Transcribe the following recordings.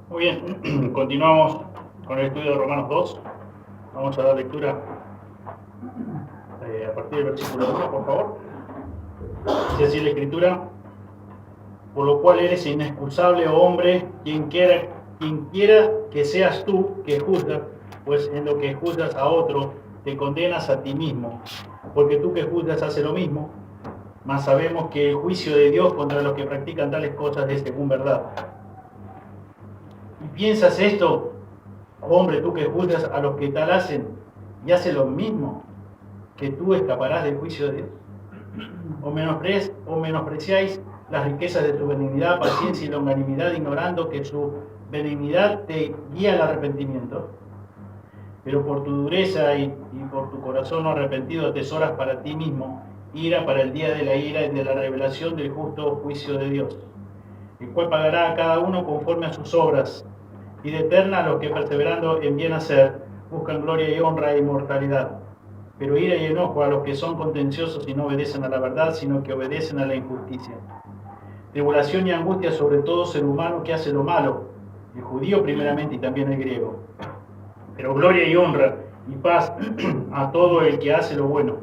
Muy bien, continuamos con el estudio de Romanos 2. Vamos a dar lectura a partir del versículo 1, por favor. Dice así la Escritura: por lo cual eres inexcusable, oh hombre, quien quiera que seas tú que juzgas, pues en lo que juzgas a otro, te condenas a ti mismo, porque tú que juzgas haces lo mismo, mas sabemos que el juicio de Dios contra los que practican tales cosas es según verdad. ¿Y piensas esto, hombre, tú que juzgas a los que tal hacen y haces lo mismo, que tú escaparás del juicio de Dios? ¿O menospreciáis las riquezas de su benignidad, paciencia y longanimidad, ignorando que su benignidad te guía al arrepentimiento? Pero por tu dureza y por tu corazón no arrepentido atesoras para ti mismo ira para el día de la ira y de la revelación del justo juicio de Dios, el cual pagará a cada uno conforme a sus obras, y de eterna a los que perseverando en bien hacer buscan gloria y honra e inmortalidad. Pero ira y enojo a los que son contenciosos y no obedecen a la verdad, sino que obedecen a la injusticia. Tribulación y angustia sobre todo ser humano que hace lo malo, el judío primeramente y también el griego. Pero gloria y honra y paz a todo el que hace lo bueno,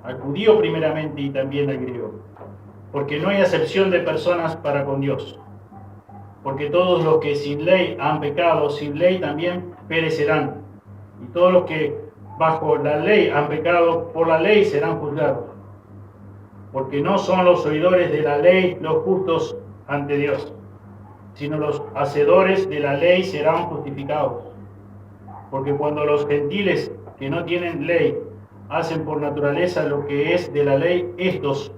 al judío primeramente y también al griego. Porque no hay acepción de personas para con Dios. Porque todos los que sin ley han pecado, sin ley también perecerán. Y todos los que bajo la ley han pecado, por la ley serán juzgados. Porque no son los oidores de la ley los justos ante Dios, sino los hacedores de la ley serán justificados. Porque cuando los gentiles que no tienen ley hacen por naturaleza lo que es de la ley, estos,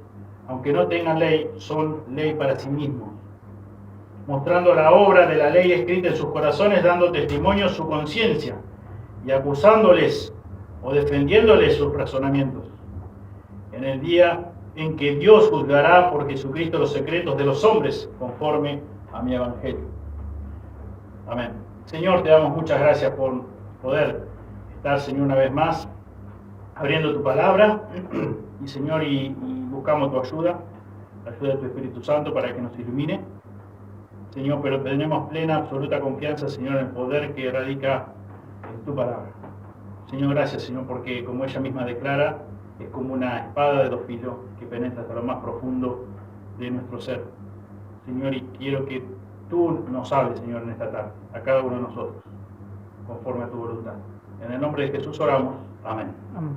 aunque no tengan ley, son ley para sí mismos, mostrando la obra de la ley escrita en sus corazones, dando testimonio su conciencia y acusándoles o defendiéndoles sus razonamientos. En el día en que Dios juzgará por Jesucristo los secretos de los hombres, conforme a mi evangelio. Amén. Señor, te damos muchas gracias por poder estar, Señor, una vez más abriendo tu palabra, y Señor, y buscamos tu ayuda, la ayuda de tu Espíritu Santo para que nos ilumine. Señor, pero tenemos plena, absoluta confianza, Señor, en el poder que radica en tu palabra. Señor, gracias, Señor, porque como ella misma declara, es como una espada de dos filos que penetra hasta lo más profundo de nuestro ser. Señor, y quiero que tú nos hables, Señor, en esta tarde, a cada uno de nosotros, conforme a tu voluntad. En el nombre de Jesús oramos. Amén. Amén.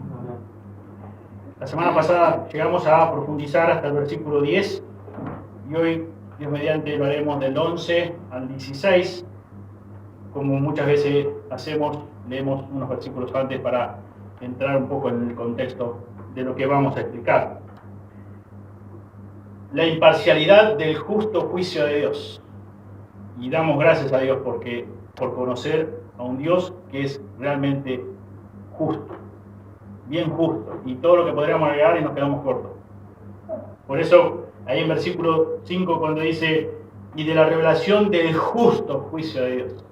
La semana pasada llegamos a profundizar hasta el versículo 10, y hoy, Dios mediante, lo haremos del 11 al 16. Como muchas veces hacemos, leemos unos versículos antes para entrar un poco en el contexto de lo que vamos a explicar. La imparcialidad del justo juicio de Dios. Y damos gracias a Dios por conocer a un Dios que es realmente justo, bien justo, y todo lo que podríamos agregar y nos quedamos cortos. Por eso, ahí en versículo 5, cuando dice, y de la revelación del justo juicio de Dios.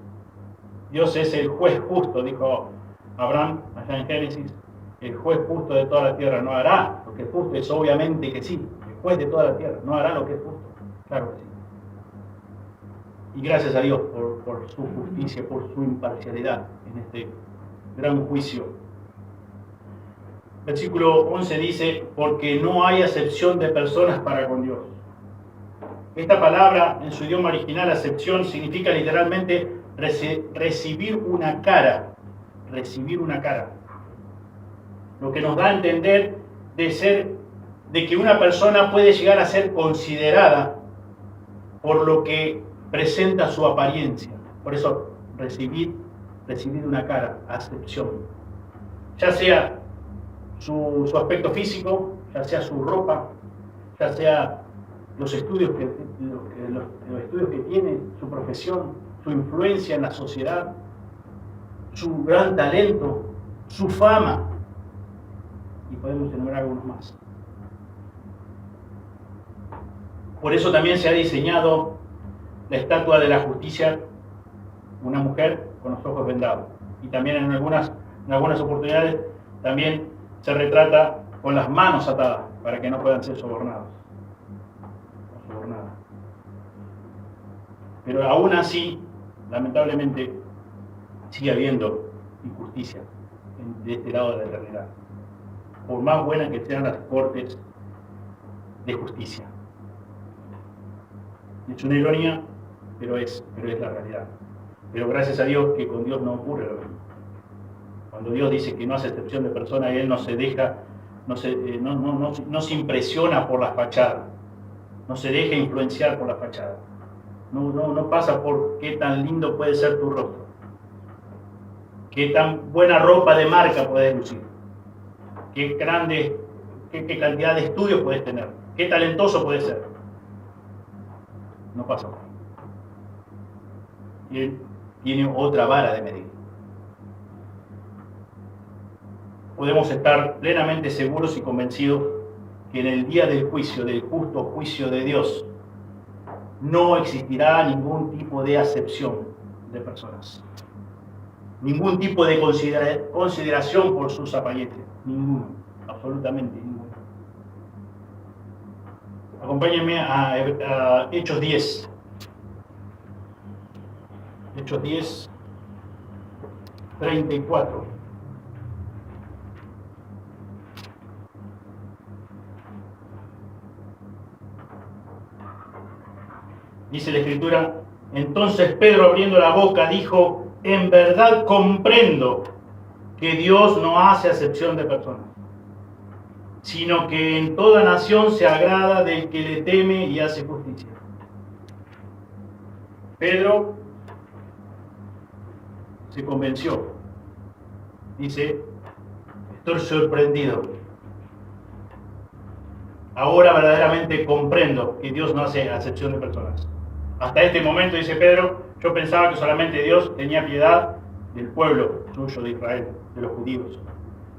Dios es el juez justo, dijo Abraham allá en Génesis, el juez justo de toda la tierra. No hará lo que es justo, es obviamente que sí, el juez de toda la tierra, no hará lo que es justo, claro que sí. Y gracias a Dios por su justicia, por su imparcialidad en este gran juicio. Versículo 11 dice, porque no hay acepción de personas para con Dios. Esta palabra en su idioma original, acepción, significa literalmente recibir una cara. Recibir una cara. Lo que nos da a entender de que una persona puede llegar a ser considerada por lo que presenta su apariencia. Por eso, recibir una cara, acepción. Ya sea su aspecto físico, ya sea su ropa, ya sea los estudios que tiene, su profesión, su influencia en la sociedad, su gran talento, su fama, y podemos enumerar algunos más. Por eso también se ha diseñado la estatua de la justicia, una mujer con los ojos vendados, y también en algunas oportunidades también se retrata con las manos atadas para que no puedan ser sobornados. Pero aún así, lamentablemente sigue habiendo injusticia de este lado de la eternidad, por más buenas que sean las cortes de justicia. Es una ironía, pero es la realidad. Pero gracias a Dios que con Dios no ocurre lo mismo. Cuando Dios dice que no hace excepción de persona, Él no se deja, no se impresiona por la fachada, no se deja influenciar por la fachada. No pasa por qué tan lindo puede ser tu rostro, qué tan buena ropa de marca puedes lucir, qué cantidad de estudios puedes tener, qué talentoso puedes ser. No pasa por ahí. Y Él tiene otra vara de medir. Podemos estar plenamente seguros y convencidos que en el día del juicio, del justo juicio de Dios, no existirá ningún tipo de acepción de personas, ningún tipo de consideración por sus apariencias, ninguno, absolutamente ninguno. Acompáñenme a Hechos 10. Hechos 10, 34. Dice la Escritura: entonces Pedro, abriendo la boca, dijo: en verdad comprendo que Dios no hace acepción de personas, sino que en toda nación se agrada del que le teme y hace justicia. Pedro se convenció. Dice: estoy sorprendido. Ahora verdaderamente comprendo que Dios no hace acepción de personas. Hasta este momento, dice Pedro, yo pensaba que solamente Dios tenía piedad del pueblo suyo de Israel, de los judíos.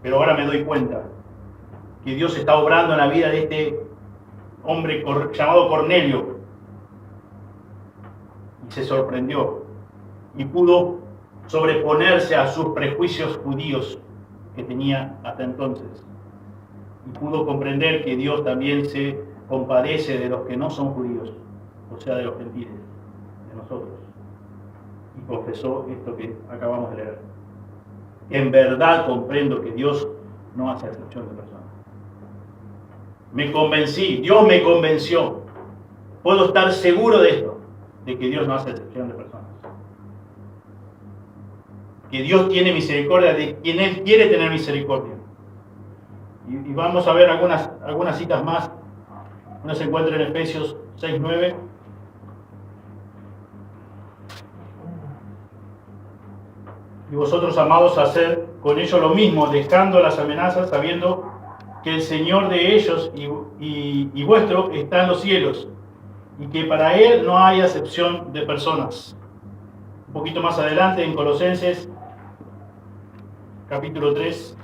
Pero ahora me doy cuenta que Dios está obrando en la vida de este hombre llamado Cornelio. Y se sorprendió y pudo sobreponerse a sus prejuicios judíos que tenía hasta entonces. Y pudo comprender que Dios también se compadece de los que no son judíos, o sea, de los gentiles, de nosotros. Y confesó esto que acabamos de leer: en verdad comprendo que Dios no hace acepción de personas. Me convencí, Dios me convenció. Puedo estar seguro de esto, de que Dios no hace excepción de personas. Que Dios tiene misericordia de quien Él quiere tener misericordia. Y vamos a ver algunas citas más. Una se encuentra en Efesios 6:9. Y vosotros, amados, haced con ellos lo mismo, dejando las amenazas, sabiendo que el Señor de ellos y vuestro está en los cielos, y que para Él no hay acepción de personas. Un poquito más adelante, en Colosenses, capítulo 3,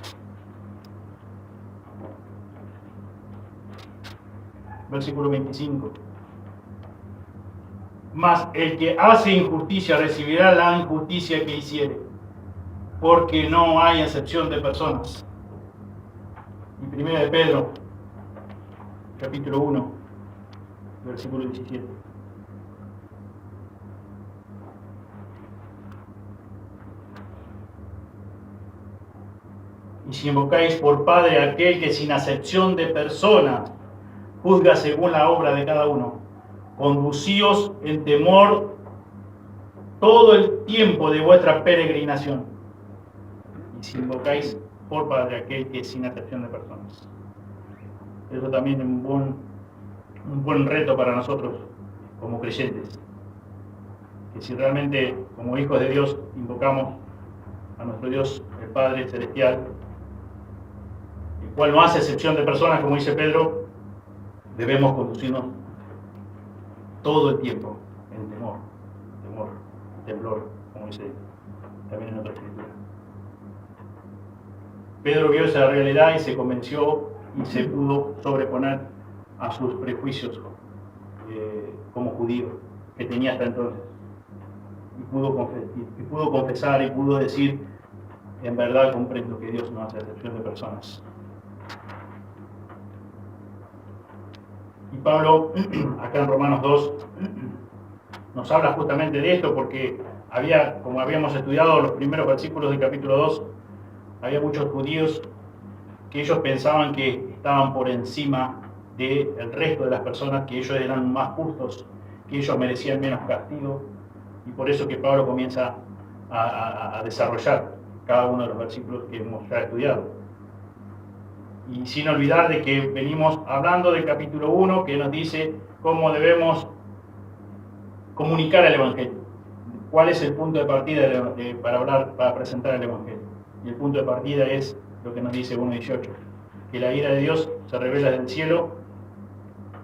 versículo 25. Mas el que hace injusticia recibirá la injusticia que hiciere, porque no hay acepción de personas. Y primera de Pedro, capítulo 1, versículo 17. Y si invocáis por Padre a aquel que sin acepción de personas juzga según la obra de cada uno, conducíos en temor todo el tiempo de vuestra peregrinación. Y si invocáis por Padre aquel que es sin acepción de personas. Eso también es un buen reto para nosotros como creyentes. Que si realmente como hijos de Dios invocamos a nuestro Dios, el Padre Celestial, el cual no hace excepción de personas, como dice Pedro, debemos conducirnos todo el tiempo en temblor, como dice también en otra escritura. Pedro vio esa realidad y se convenció y se pudo sobreponer a sus prejuicios como judío que tenía hasta entonces. Y pudo confesar y pudo decir: en verdad comprendo que Dios no hace excepción de personas. Y Pablo, acá en Romanos 2, nos habla justamente de esto, porque como habíamos estudiado los primeros versículos del capítulo 2, había muchos judíos que ellos pensaban que estaban por encima del resto de las personas, que ellos eran más justos, que ellos merecían menos castigo, y por eso que Pablo comienza a desarrollar cada uno de los versículos que hemos ya estudiado. Y sin olvidar de que venimos hablando del capítulo 1, que nos dice cómo debemos comunicar el Evangelio. ¿Cuál es el punto de partida para presentar el Evangelio? Y el punto de partida es lo que nos dice 1.18, que la ira de Dios se revela del cielo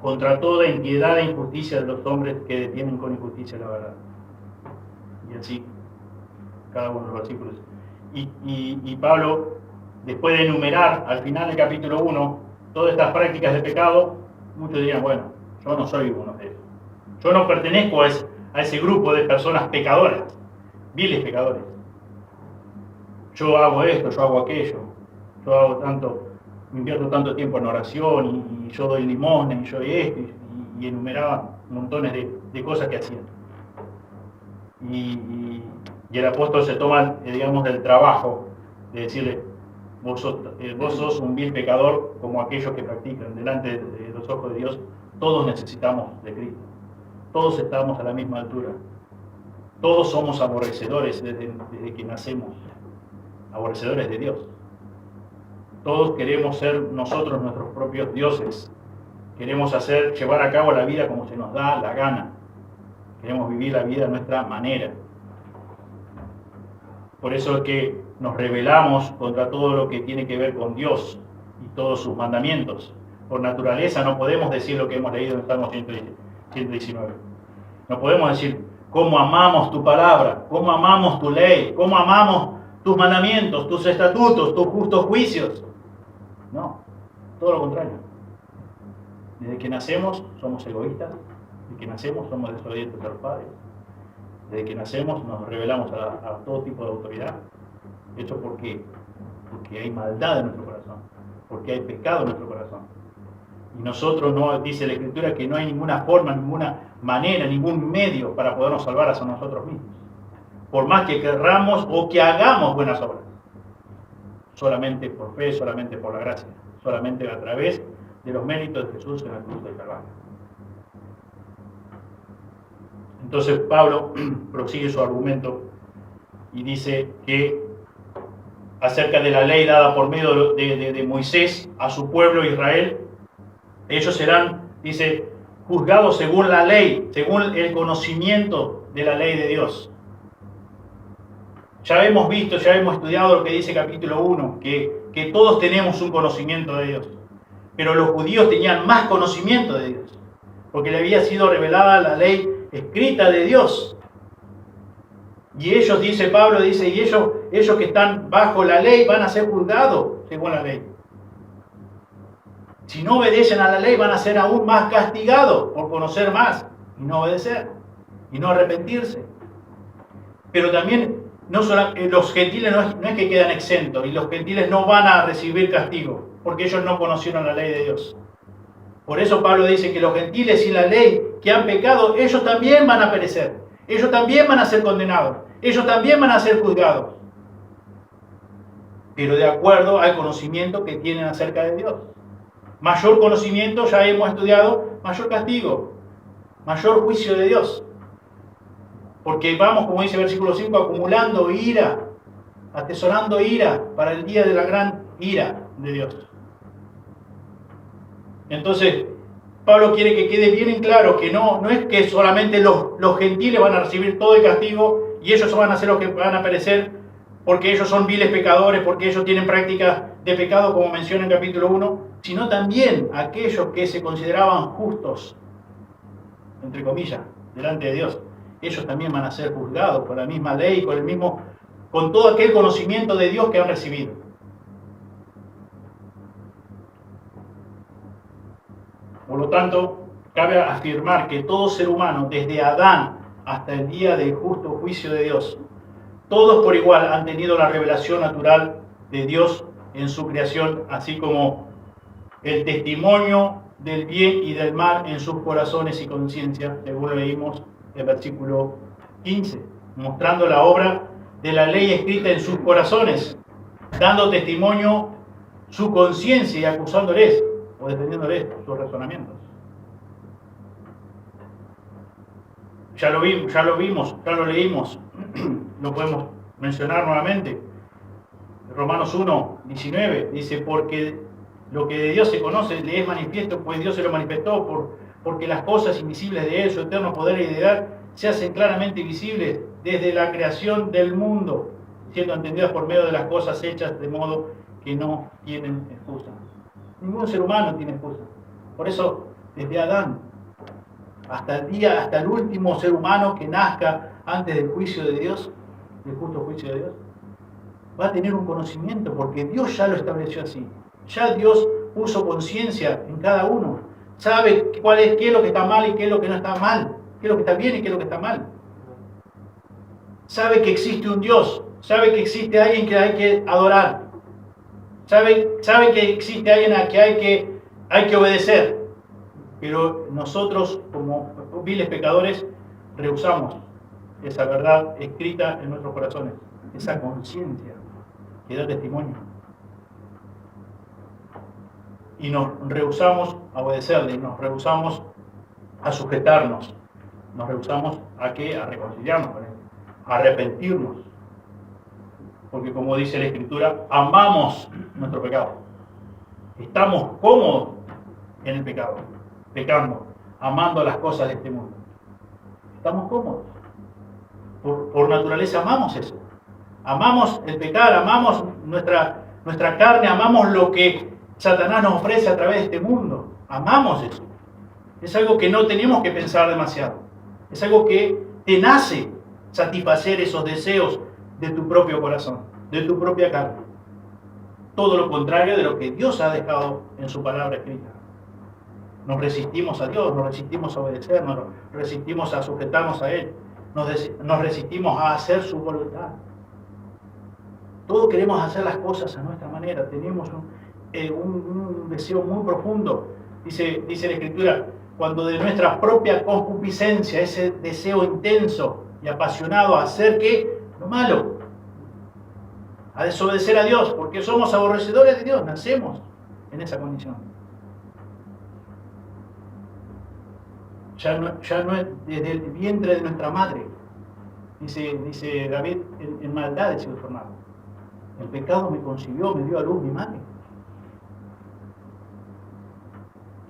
contra toda impiedad e injusticia de los hombres que detienen con injusticia la verdad. Y así, cada uno de los versículos. Y Pablo, después de enumerar al final del capítulo 1 todas estas prácticas de pecado, muchos dirían, bueno, yo no soy uno de ellos. Yo no pertenezco a ese grupo de personas pecadoras, viles pecadores. Yo hago esto, yo hago aquello, yo hago invierto tanto tiempo en oración y yo doy limosna y yo esto y enumeraba montones de cosas que hacían. Y el apóstol se toma, digamos, el trabajo de decirle, vos sos un vil pecador como aquellos que practican delante de los ojos de Dios. Todos necesitamos de Cristo. Todos estamos a la misma altura. Todos somos aborrecedores desde que nacemos. Aborrecedores de Dios. Todos queremos ser nosotros nuestros propios dioses. Queremos llevar a cabo la vida como se nos da la gana. Queremos vivir la vida a nuestra manera. Por eso es que nos rebelamos contra todo lo que tiene que ver con Dios y todos sus mandamientos. Por naturaleza no podemos decir lo que hemos leído en el Salmo 119. No podemos decir cómo amamos tu palabra, cómo amamos tu ley, cómo amamos tus mandamientos, tus estatutos, tus justos juicios. No, todo lo contrario. Desde que nacemos somos egoístas, desde que nacemos somos desobedientes a los padres, desde que nacemos nos rebelamos a todo tipo de autoridad. ¿Esto por qué? Porque hay maldad en nuestro corazón, porque hay pecado en nuestro corazón. Y nosotros, no, dice la Escritura, que no hay ninguna forma, ninguna manera, ningún medio para podernos salvar a nosotros mismos. Por más que querramos o que hagamos buenas obras. Solamente por fe, solamente por la gracia, solamente a través de los méritos de Jesús en la cruz del Calvario. Entonces Pablo prosigue su argumento y dice que acerca de la ley dada por medio de Moisés a su pueblo Israel, ellos serán, dice, juzgados según la ley, según el conocimiento de la ley de Dios. Ya hemos visto, ya hemos estudiado lo que dice capítulo 1, que todos tenemos un conocimiento de Dios. Pero los judíos tenían más conocimiento de Dios, porque le había sido revelada la ley escrita de Dios. Y ellos, dice Pablo, y ellos que están bajo la ley van a ser juzgados según la ley. Si no obedecen a la ley van a ser aún más castigados por conocer más y no obedecer y no arrepentirse. Pero también los gentiles no es que quedan exentos y los gentiles no van a recibir castigo porque ellos no conocieron la ley de Dios. Por eso Pablo dice que los gentiles sin la ley que han pecado, ellos también van a perecer. Ellos también van a ser condenados. Ellos también van a ser juzgados. Pero de acuerdo al conocimiento que tienen acerca de Dios. Mayor conocimiento, ya hemos estudiado, mayor castigo, mayor juicio de Dios. Porque vamos, como dice el versículo 5, acumulando ira, atesorando ira para el día de la gran ira de Dios. Entonces, Pablo quiere que quede bien en claro que no es que solamente los gentiles van a recibir todo el castigo y ellos van a ser los que van a perecer porque ellos son viles pecadores, porque ellos tienen prácticas de pecado, como menciona en capítulo 1, sino también aquellos que se consideraban justos, entre comillas, delante de Dios. Ellos también van a ser juzgados por la misma ley, con todo aquel conocimiento de Dios que han recibido. Por lo tanto, cabe afirmar que todo ser humano, desde Adán hasta el día del justo juicio de Dios, todos por igual han tenido la revelación natural de Dios en su creación, así como el testimonio del bien y del mal en sus corazones y conciencias, según leímos el versículo 15, mostrando la obra de la ley escrita en sus corazones, dando testimonio su conciencia y acusándoles o defendiéndoles sus razonamientos. Ya lo vimos, ya lo leímos, lo podemos mencionar nuevamente. Romanos 1, 19 dice, porque lo que de Dios se conoce le es manifiesto, pues Dios se lo manifestó, porque las cosas invisibles de Él, su eterno poder y deidad, se hacen claramente visibles desde la creación del mundo, siendo entendidas por medio de las cosas hechas de modo que no tienen excusa. Ningún ser humano tiene excusa. Por eso, desde Adán hasta el último ser humano que nazca antes del juicio de Dios, del justo juicio de Dios, va a tener un conocimiento, porque Dios ya lo estableció así. Ya Dios puso conciencia en cada uno. Sabe qué es lo que está mal y qué es lo que no está mal. Qué es lo que está bien y qué es lo que está mal. Sabe que existe un Dios. Sabe que existe alguien que hay que adorar. Sabe que existe alguien a que hay que obedecer. Pero nosotros, como viles pecadores, rehusamos esa verdad escrita en nuestros corazones. Esa conciencia que da testimonio. Y nos rehusamos a obedecerle, nos rehusamos a sujetarnos, nos rehusamos a reconciliarnos con Él, a arrepentirnos. Porque como dice la Escritura, amamos nuestro pecado. Estamos cómodos en el pecado, pecando, amando las cosas de este mundo. Estamos cómodos. Por naturaleza amamos eso. Amamos el pecar, amamos nuestra carne, amamos lo que Satanás nos ofrece a través de este mundo. Amamos eso. Es algo que no tenemos que pensar demasiado. Es algo que te nace satisfacer esos deseos de tu propio corazón, de tu propia carne. Todo lo contrario de lo que Dios ha dejado en su palabra escrita. Nos resistimos a Dios, nos resistimos a obedecer, nos resistimos a sujetarnos a Él, nos resistimos a hacer su voluntad. Todos queremos hacer las cosas a nuestra manera, tenemos un deseo muy profundo. Dice la Escritura, cuando de nuestra propia concupiscencia, ese deseo intenso y apasionado a hacer ¿qué? Lo malo, a desobedecer a Dios, porque somos aborrecedores de Dios, nacemos en esa condición. Ya no es desde el vientre de nuestra madre, dice David, en maldad he sido formado. El pecado me concibió, me dio a luz mi madre.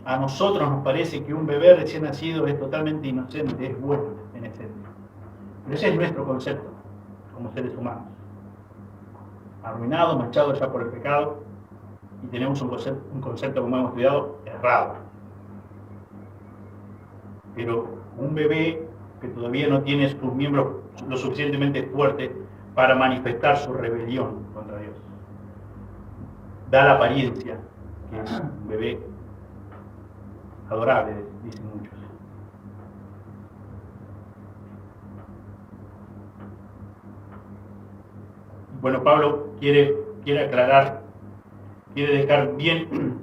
A nosotros nos parece que un bebé recién nacido es totalmente inocente, es bueno en esencia. Pero ese es nuestro concepto como seres humanos. Arruinado, manchado ya por el pecado, y tenemos un concepto, como hemos estudiado, errado. Pero un bebé que todavía no tiene sus miembros lo suficientemente fuertes para manifestar su rebelión contra Dios, da la apariencia que es un bebé adorable, dicen muchos. Bueno, Pablo quiere aclarar, quiere dejar bien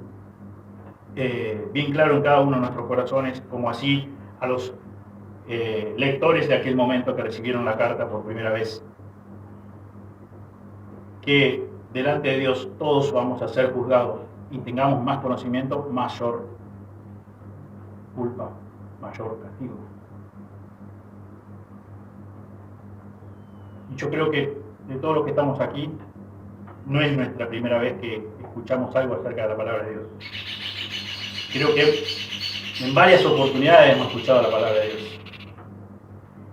claro en cada uno de nuestros corazones, como así a los lectores de aquel momento que recibieron la carta por primera vez, que delante de Dios todos vamos a ser juzgados y tengamos más conocimiento, mayor culpa, mayor castigo. Y yo creo que de todos los que estamos aquí, no es nuestra primera vez que escuchamos algo acerca de la palabra de Dios. Creo que en varias oportunidades hemos escuchado la palabra de Dios.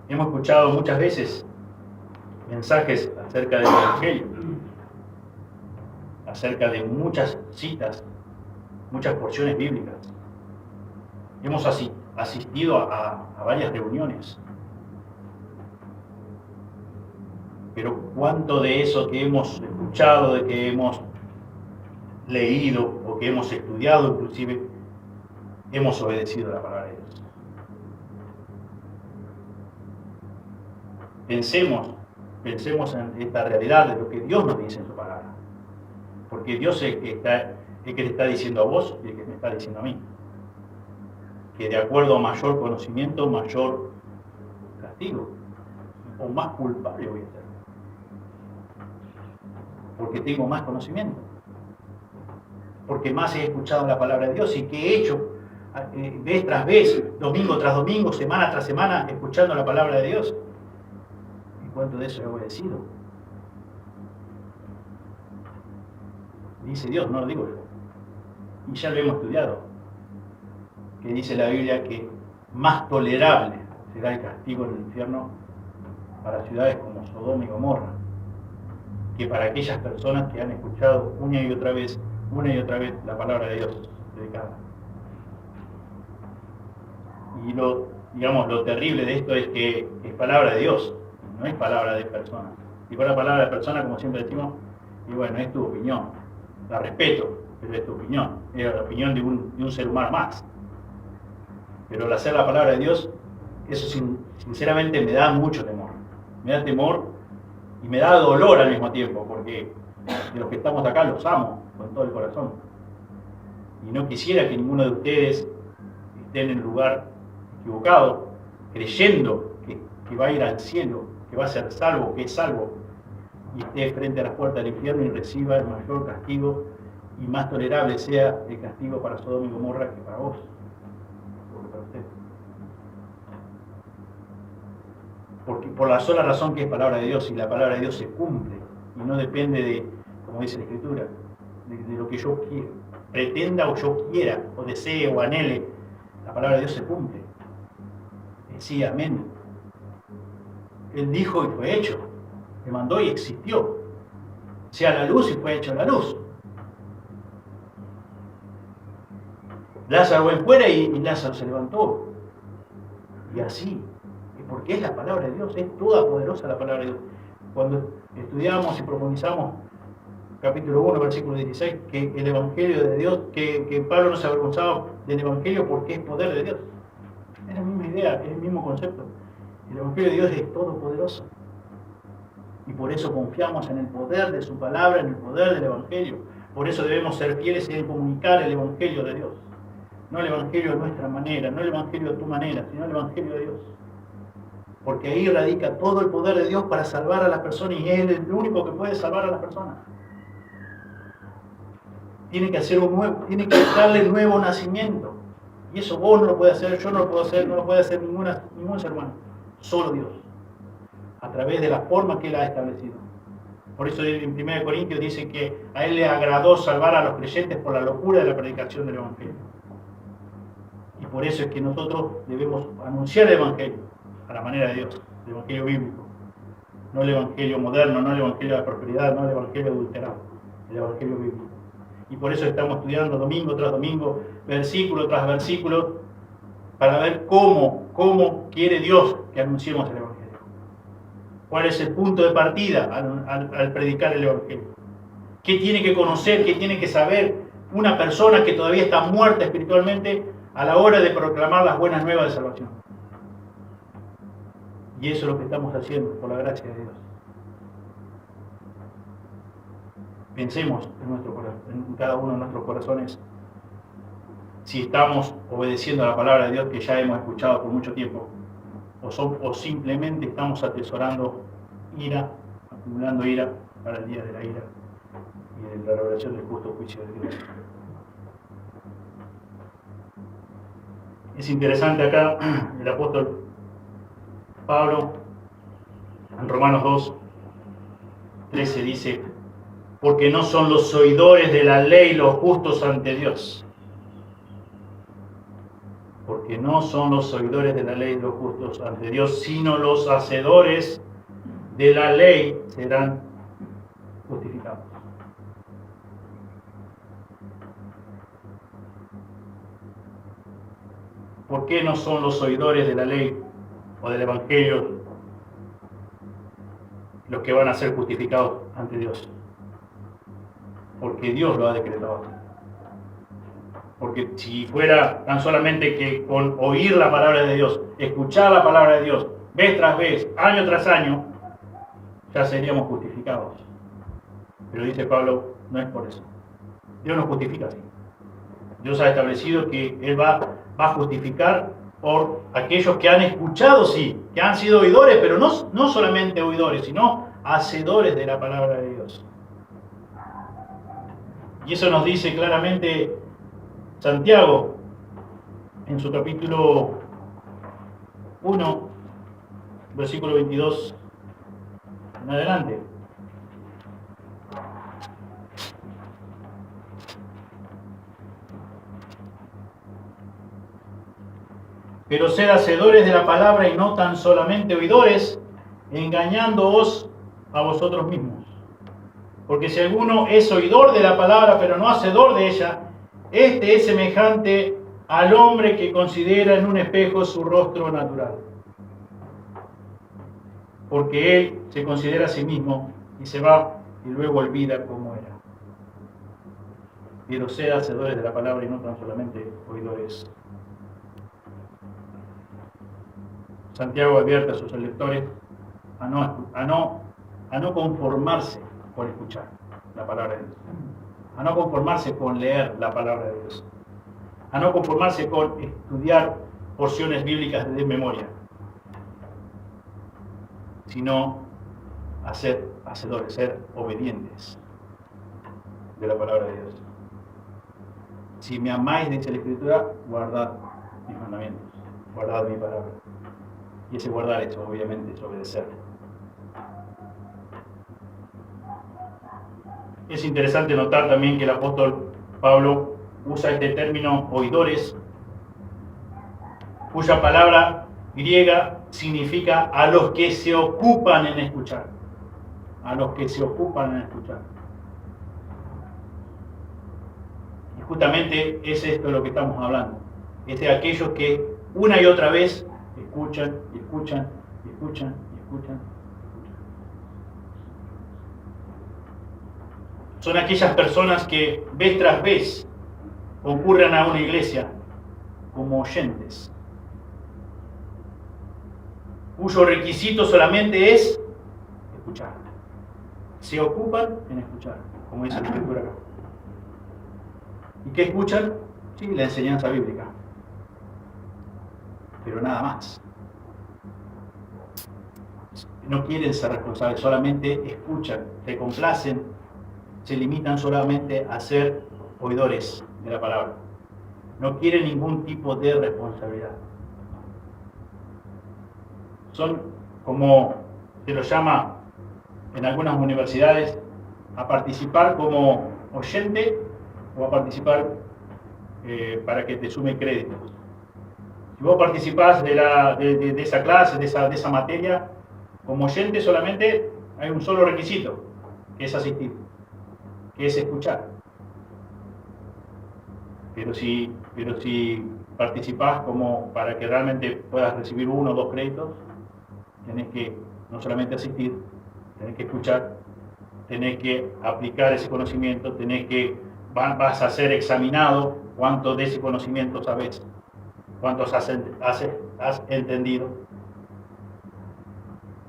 Hemos escuchado muchas veces mensajes acerca del Evangelio, acerca de muchas citas, muchas porciones bíblicas. Hemos asistido a varias reuniones. Pero cuánto de eso que hemos escuchado, de que hemos leído o que hemos estudiado inclusive, hemos obedecido a la palabra de Dios. Pensemos en esta realidad de lo que Dios nos dice en su palabra. Porque Dios es el que te está diciendo a vos y el que me está diciendo a mí. Que de acuerdo a mayor conocimiento, mayor castigo, o más culpable voy a ser, porque tengo más conocimiento, porque más he escuchado la palabra de Dios y que he hecho vez tras vez, domingo tras domingo, semana tras semana, escuchando la palabra de Dios. ¿Y cuánto de eso he obedecido? Dice Dios, no lo digo yo. Y ya lo hemos estudiado. Que dice la Biblia que más tolerable será el castigo del infierno para ciudades como Sodoma y Gomorra, que para aquellas personas que han escuchado una y otra vez la palabra de Dios predicada. Y lo terrible de esto es que es palabra de Dios, no es palabra de persona. Si fuera palabra de persona, como siempre decimos, y bueno, es tu opinión, la respeto, pero es tu opinión, es la opinión de un ser humano más. Pero al hacer la palabra de Dios, eso sinceramente me da mucho temor. Me da temor y me da dolor al mismo tiempo, porque de los que estamos acá los amo con todo el corazón. Y no quisiera que ninguno de ustedes esté en el lugar equivocado, creyendo que va a ir al cielo, que va a ser salvo, que es salvo, y esté frente a las puertas del infierno y reciba el mayor castigo y más tolerable sea el castigo para Sodoma y Gomorra que para vos, o para usted. Porque por la sola razón que es palabra de Dios, y la palabra de Dios se cumple, y no depende de, como dice la Escritura, de lo que yo pretenda o yo quiera, o desee o anhele, la palabra de Dios se cumple. Decía amén. Él dijo y fue hecho. Le mandó y existió. Sea la luz y fue hecho la luz. Lázaro fue fuera y Lázaro se levantó. Y así. Porque es la palabra de Dios, es toda poderosa la palabra de Dios. Cuando estudiamos y profundizamos capítulo 1, versículo 16, que el Evangelio de Dios, que Pablo no se avergonzaba del Evangelio porque es poder de Dios. Es la misma idea, es el mismo concepto. El Evangelio de Dios es todopoderoso. Y por eso confiamos en el poder de su palabra, en el poder del Evangelio. Por eso debemos ser fieles en comunicar el Evangelio de Dios. No el Evangelio a nuestra manera, no el Evangelio a tu manera, sino el Evangelio de Dios. Porque ahí radica todo el poder de Dios para salvar a las personas y Él es el único que puede salvar a las personas. Tiene que hacer tiene que darle el nuevo nacimiento. Y eso vos no lo puedes hacer, yo no lo puedo hacer, no lo puede hacer ningún ser humano. Solo Dios. A través de la forma que Él ha establecido. Por eso en 1 Corintios dice que a Él le agradó salvar a los creyentes por la locura de la predicación del Evangelio. Y por eso es que nosotros debemos anunciar el Evangelio a la manera de Dios, el Evangelio bíblico. No el Evangelio moderno, no el Evangelio de la prosperidad, no el Evangelio adulterado, el Evangelio bíblico. Y por eso estamos estudiando domingo tras domingo, versículo tras versículo, para ver cómo quiere Dios que anunciemos el Evangelio. ¿Cuál es el punto de partida al predicar el Evangelio? ¿Qué tiene que conocer, qué tiene que saber una persona que todavía está muerta espiritualmente a la hora de proclamar las buenas nuevas de salvación? Y eso es lo que estamos haciendo, por la gracia de Dios. Pensemos en cada uno de nuestros corazones si estamos obedeciendo a la palabra de Dios que ya hemos escuchado por mucho tiempo, o simplemente estamos atesorando ira, acumulando ira para el día de la ira y de la revelación del justo juicio de Dios. Es interesante acá el apóstol Pablo en Romanos 2, 13 dice: porque no son los oidores de la ley los justos ante Dios. Porque no son los oidores de la ley los justos ante Dios, sino los hacedores de la ley serán justificados. ¿Por qué no son los oidores de la ley o del Evangelio los que van a ser justificados ante Dios? Porque Dios lo ha decretado. Porque si fuera tan solamente que con oír la palabra de Dios, escuchar la palabra de Dios, vez tras vez, año tras año, ya seríamos justificados. Pero dice Pablo, no es por eso. Dios nos justifica así. Dios ha establecido que Él va a justificar por aquellos que han escuchado, sí, que han sido oidores, pero no solamente oidores, sino hacedores de la palabra de Dios. Y eso nos dice claramente Santiago en su capítulo 1, versículo 22 en adelante. Pero sed hacedores de la palabra y no tan solamente oidores, engañándoos a vosotros mismos. Porque si alguno es oidor de la palabra, pero no hacedor de ella, este es semejante al hombre que considera en un espejo su rostro natural. Porque él se considera a sí mismo y se va y luego olvida cómo era. Pero sed hacedores de la palabra y no tan solamente oidores. Santiago advierte a sus lectores a no conformarse con escuchar la palabra de Dios, a no conformarse con leer la palabra de Dios, a no conformarse con estudiar porciones bíblicas de memoria, sino a ser hacedores, ser obedientes de la palabra de Dios. Si me amáis, dice la Escritura, guardad mis mandamientos, guardad mi palabra. Y ese guardar es, obviamente, es obedecer. Es interesante notar también que el apóstol Pablo usa este término oidores, cuya palabra griega significa a los que se ocupan en escuchar. A los que se ocupan en escuchar. Y justamente es esto de lo que estamos hablando. Es de aquellos que una y otra vez escuchan, y escuchan, y escuchan, y escuchan. Son aquellas personas que vez tras vez concurren a una iglesia como oyentes, cuyo requisito solamente es escuchar. Se ocupan en escuchar, como dice la Escritura acá. ¿Y qué escuchan? Sí, la enseñanza bíblica. Pero nada más. No quieren ser responsables, solamente escuchan, se complacen, se limitan solamente a ser oidores de la palabra. No quieren ningún tipo de responsabilidad. Son, como se lo llama en algunas universidades, a participar como oyente o a participar para que te sume créditos. Si vos participás de esa clase, de esa materia, como oyente solamente hay un solo requisito, que es asistir, que es escuchar. Pero si participás como para que realmente puedas recibir 1 o 2 créditos, tenés que no solamente asistir, tenés que escuchar, tenés que aplicar ese conocimiento, vas a ser examinado cuánto de ese conocimiento sabes, cuántos has entendido.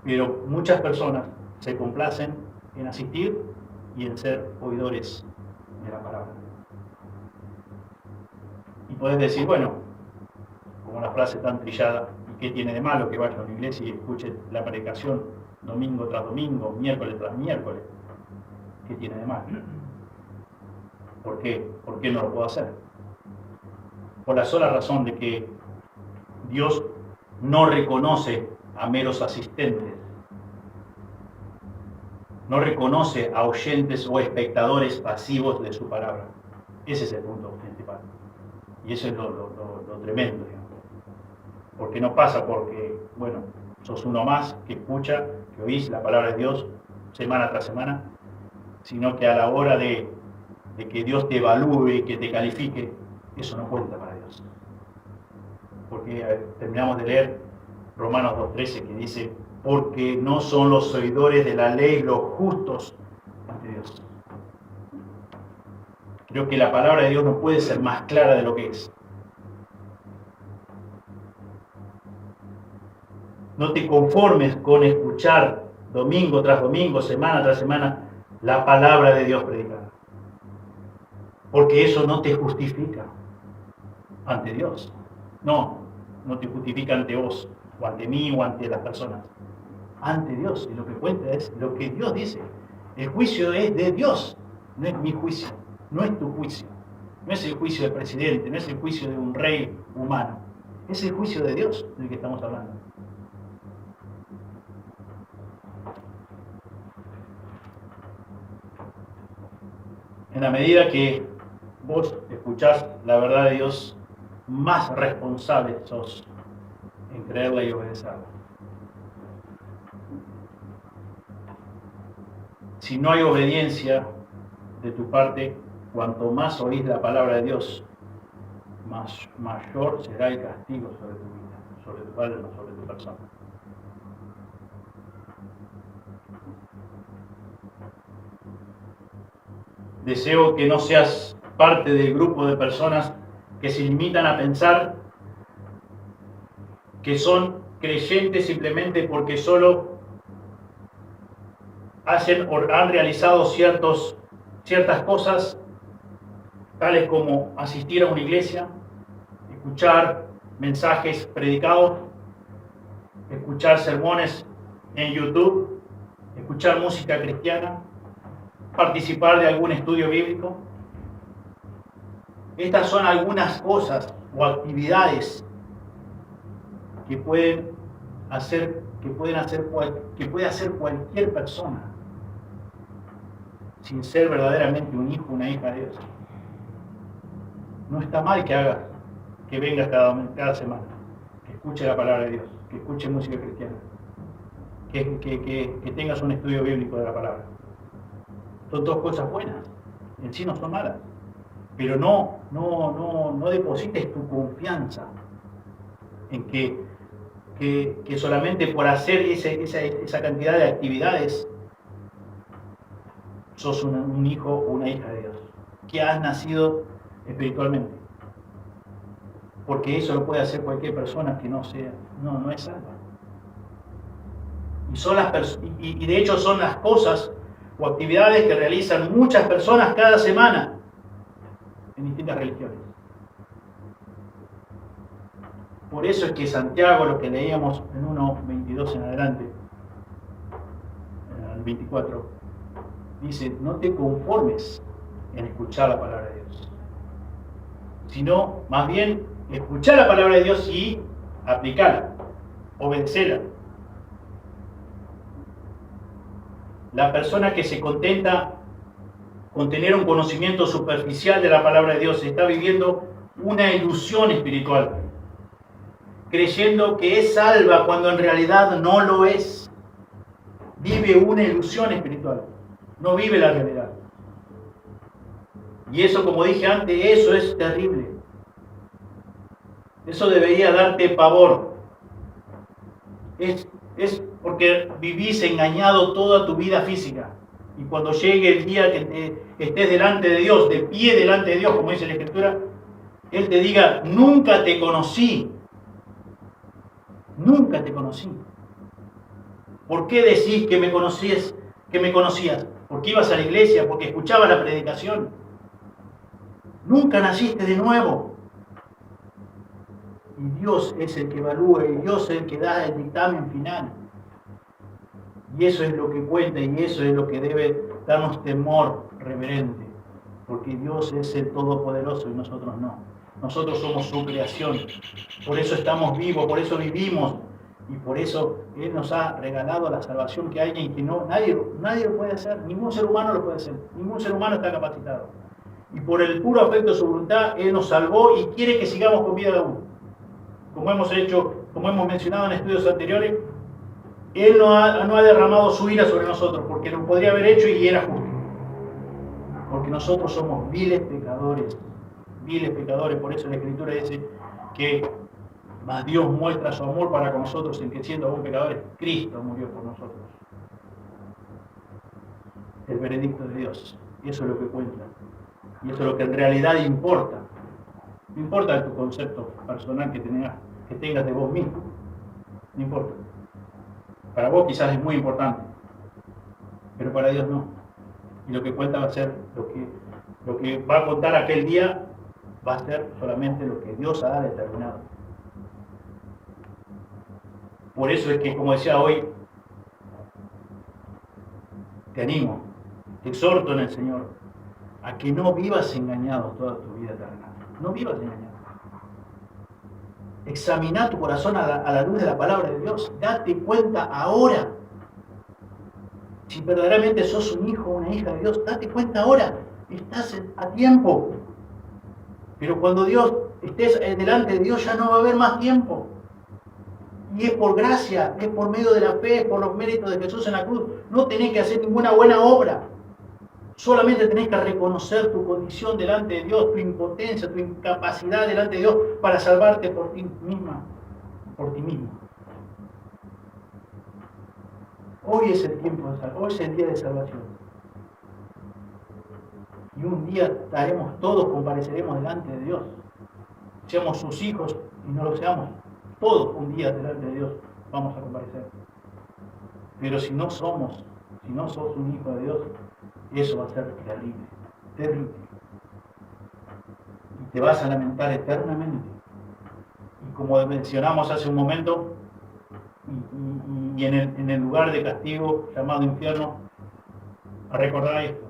Pero muchas personas se complacen en asistir y en ser oidores de la palabra. Y podés decir, bueno, como la frase tan trillada, ¿y qué tiene de malo que vaya a una iglesia y escuche la predicación domingo tras domingo, miércoles tras miércoles? ¿Qué tiene de malo? ¿Por qué? ¿Por qué no lo puedo hacer? Por la sola razón de que Dios no reconoce a meros asistentes, no reconoce a oyentes o espectadores pasivos de su palabra. Ese es el punto principal. Y eso es lo tremendo, digamos. Porque no pasa porque, bueno, sos uno más que escucha, que oís la palabra de Dios semana tras semana, sino que a la hora de que Dios te evalúe y que te califique, eso no cuenta para Dios. Porque terminamos de leer Romanos 2:13, que dice, porque no son los oidores de la ley los justos ante Dios. Creo que la palabra de Dios no puede ser más clara de lo que es. No te conformes con escuchar domingo tras domingo, semana tras semana, la palabra de Dios predicada. Porque eso no te justifica ante Dios. No, no te justifica ante vos, o ante mí, o ante las personas. Ante Dios, y lo que cuenta es lo que Dios dice. El juicio es de Dios, no es mi juicio, no es tu juicio, no es el juicio del presidente, no es el juicio de un rey humano, es el juicio de Dios del que estamos hablando. En la medida que vos escuchás la verdad de Dios, más responsable sos en creerla y obedecerla. Si no hay obediencia de tu parte, cuanto más oís la palabra de Dios, mayor será el castigo sobre tu vida, sobre tu alma, sobre tu persona. Deseo que no seas parte del grupo de personas que se limitan a pensar que son creyentes simplemente porque solo han realizado ciertas cosas, tales como asistir a una iglesia, escuchar mensajes predicados, escuchar sermones en YouTube, escuchar música cristiana, participar de algún estudio bíblico. Estas son algunas cosas o actividades que puede hacer cualquier persona sin ser verdaderamente un hijo, una hija de Dios. No está mal que vengas cada semana, que escuche la palabra de Dios, que escuche música cristiana, que tengas un estudio bíblico de la palabra. Son dos cosas buenas, en sí no son malas, pero no deposites tu confianza en que solamente por hacer esa cantidad de actividades sos un hijo o una hija de Dios, que has nacido espiritualmente. Porque eso lo puede hacer cualquier persona que no es salva. Y de hecho son las cosas o actividades que realizan muchas personas cada semana en distintas religiones. Por eso es que Santiago, lo que leíamos en 1:22 en adelante, el 24, dice, no te conformes en escuchar la palabra de Dios, sino más bien escuchar la palabra de Dios y aplicarla, obedecerla. La persona que se contenta con tener un conocimiento superficial de la palabra de Dios está viviendo una ilusión espiritual, creyendo que es salva cuando en realidad no lo es. Vive una ilusión espiritual, no vive la realidad. Y eso, como dije antes, eso es terrible. Eso debería darte pavor. Es porque vivís engañado toda tu vida física. Y cuando llegue el día que estés delante de Dios, de pie delante de Dios, como dice la Escritura, Él te diga, nunca te conocí. Nunca te conocí. ¿Por qué decís que me conocías? Porque ibas a la iglesia, porque escuchabas la predicación. Nunca naciste de nuevo. Y Dios es el que evalúa, y Dios es el que da el dictamen final. Y eso es lo que cuenta, y eso es lo que debe darnos temor reverente. Porque Dios es el Todopoderoso y nosotros no. Nosotros somos su creación. Por eso estamos vivos, por eso vivimos. Y por eso Él nos ha regalado la salvación que hay y que nadie lo puede hacer. Ningún ser humano lo puede hacer. Ningún ser humano está capacitado. Y por el puro afecto de su voluntad, Él nos salvó y quiere que sigamos con vida aún. Como hemos mencionado en estudios anteriores, Él no ha derramado su ira sobre nosotros, porque lo podría haber hecho y era justo. Porque nosotros somos viles pecadores. Por eso la Escritura dice que más Dios muestra su amor para con nosotros en que siendo aún pecadores, Cristo murió por nosotros. El veredicto de Dios. Y eso es lo que cuenta. Y eso es lo que en realidad importa. No importa tu concepto personal que tengas de vos mismo. No importa. Para vos quizás es muy importante, pero para Dios no. Y lo que cuenta va a ser lo que va a contar aquel día, va a ser solamente lo que Dios ha determinado. Por eso es que, como decía hoy, te animo, te exhorto en el Señor, a que no vivas engañado toda tu vida eterna. No vivas engañado. Examina tu corazón a la luz de la palabra de Dios. Date cuenta ahora. Si verdaderamente sos un hijo o una hija de Dios, date cuenta ahora. Estás a tiempo. Pero cuando estés delante de Dios, ya no va a haber más tiempo. Y es por gracia, es por medio de la fe, es por los méritos de Jesús en la cruz. No tenés que hacer ninguna buena obra. Solamente tenés que reconocer tu condición delante de Dios, tu impotencia, tu incapacidad delante de Dios para salvarte por ti misma, por ti mismo. Hoy es el tiempo de salvación, hoy es el día de salvación. Y un día estaremos todos, compareceremos delante de Dios. Seamos sus hijos y no lo seamos, todos un día delante de Dios vamos a comparecer. Pero si no sos un hijo de Dios, eso va a ser terrible, terrible. Y te vas a lamentar eternamente. Y como mencionamos hace un momento, y en el lugar de castigo llamado infierno, recordá esto,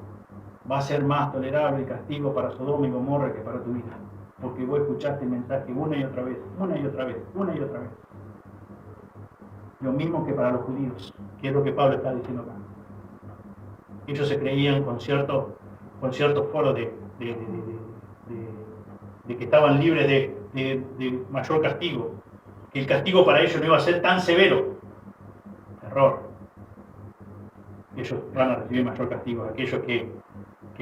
va a ser más tolerable el castigo para Sodoma y Gomorra que para tu vida. Porque vos escuchaste el mensaje una y otra vez, una y otra vez, una y otra vez. Lo mismo que para los judíos, que es lo que Pablo está diciendo acá. Ellos se creían con cierto foro de que estaban libres de mayor castigo, que el castigo para ellos no iba a ser tan severo. Error. Ellos van a recibir mayor castigo, aquellos que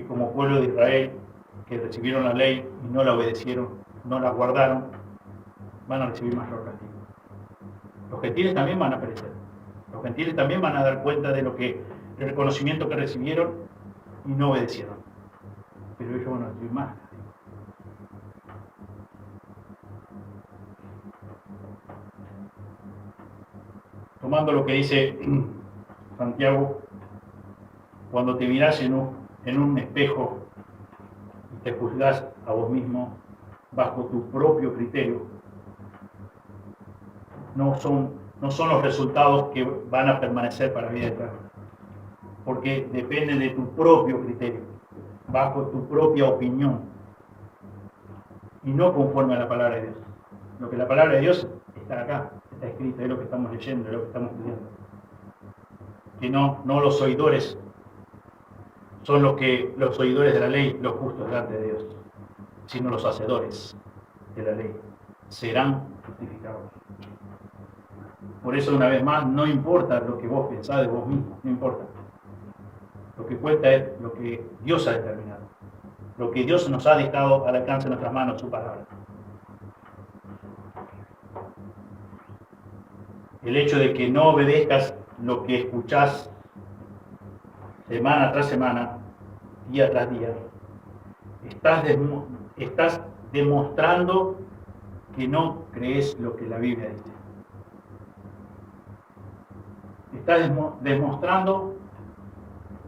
como pueblo de Israel, que recibieron la ley y no la obedecieron, no la guardaron, van a recibir mayor castigo. Los gentiles también van a perecer. Los gentiles también van a dar cuenta de el reconocimiento que recibieron y no obedecieron. Pero ellos van a recibir más. Tomando lo que dice Santiago, cuando te mirás en un espejo y te juzgás a vos mismo bajo tu propio criterio, no son los resultados que van a permanecer para la vida eterna, porque dependen de tu propio criterio, bajo tu propia opinión, y no conforme a la palabra de Dios. Lo que la palabra de Dios está acá, está escrito, es lo que estamos leyendo, es lo que estamos estudiando. Que no los oidores son los oidores de la ley, los justos delante de Dios, sino los hacedores de la ley serán justificados. Por eso, una vez más, no importa lo que vos pensás de vos mismo, no importa. Lo que cuenta es lo que Dios ha determinado, lo que Dios nos ha dejado al alcance de nuestras manos, su palabra. El hecho de que no obedezcas lo que escuchás semana tras semana, día tras día, estás demostrando que no crees lo que la Biblia dice. Estás demostrando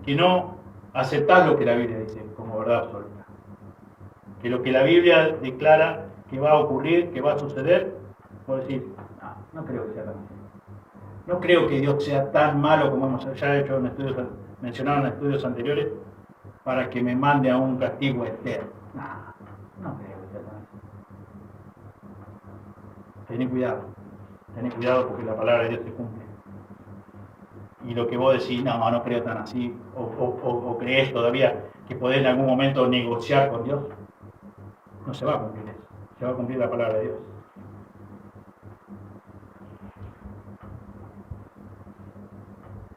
que no aceptás lo que la Biblia dice como verdad absoluta. Que lo que la Biblia declara que va a ocurrir, que va a suceder, vos decís, no creo que sea tan así. No creo que Dios sea tan malo como hemos ya hecho mencionado en estudios anteriores, para que me mande a un castigo eterno. No creo que sea tan así. Tené cuidado porque la palabra de Dios se cumple. Y lo que vos decís, no creo tan así, o crees todavía que podés en algún momento negociar con Dios, no se va a cumplir eso, se va a cumplir la palabra de Dios.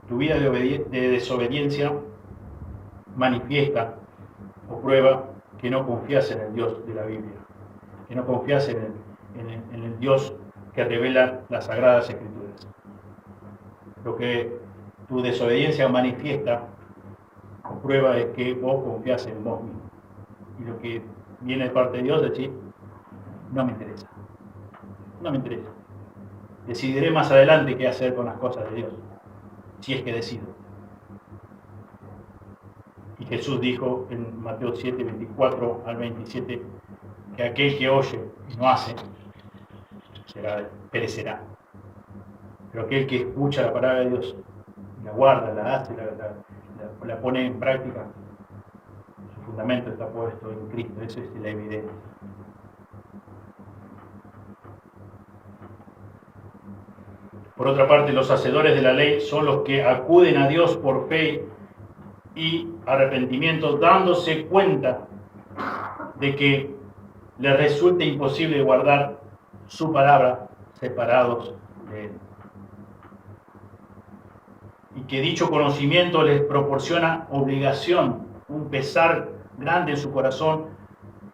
Tu vida de desobediencia manifiesta o prueba que no confías en el Dios de la Biblia, que no confías en el Dios que revela las Sagradas Escrituras. Lo que tu desobediencia manifiesta o prueba es que vos confías en vos mismo. Y lo que viene de parte de Dios es decir, no me interesa. Decidiré más adelante qué hacer con las cosas de Dios, si es que decido. Y Jesús dijo en Mateo 7, 24 al 27, que aquel que oye y no hace, perecerá. Pero aquel que escucha la palabra de Dios, la guarda, la hace, la pone en práctica, su fundamento está puesto en Cristo. Esa es la evidencia. Por otra parte, los hacedores de la ley son los que acuden a Dios por fe y arrepentimiento, dándose cuenta de que les resulta imposible guardar su palabra separados de Él. Y que dicho conocimiento les proporciona obligación, un pesar grande en su corazón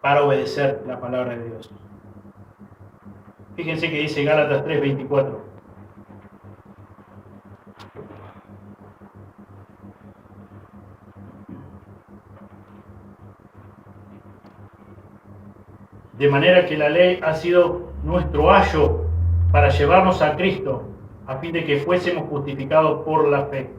para obedecer la palabra de Dios. Fíjense que dice Gálatas 3:24. De manera que la ley ha sido nuestro ayo para llevarnos a Cristo, a fin de que fuésemos justificados por la fe.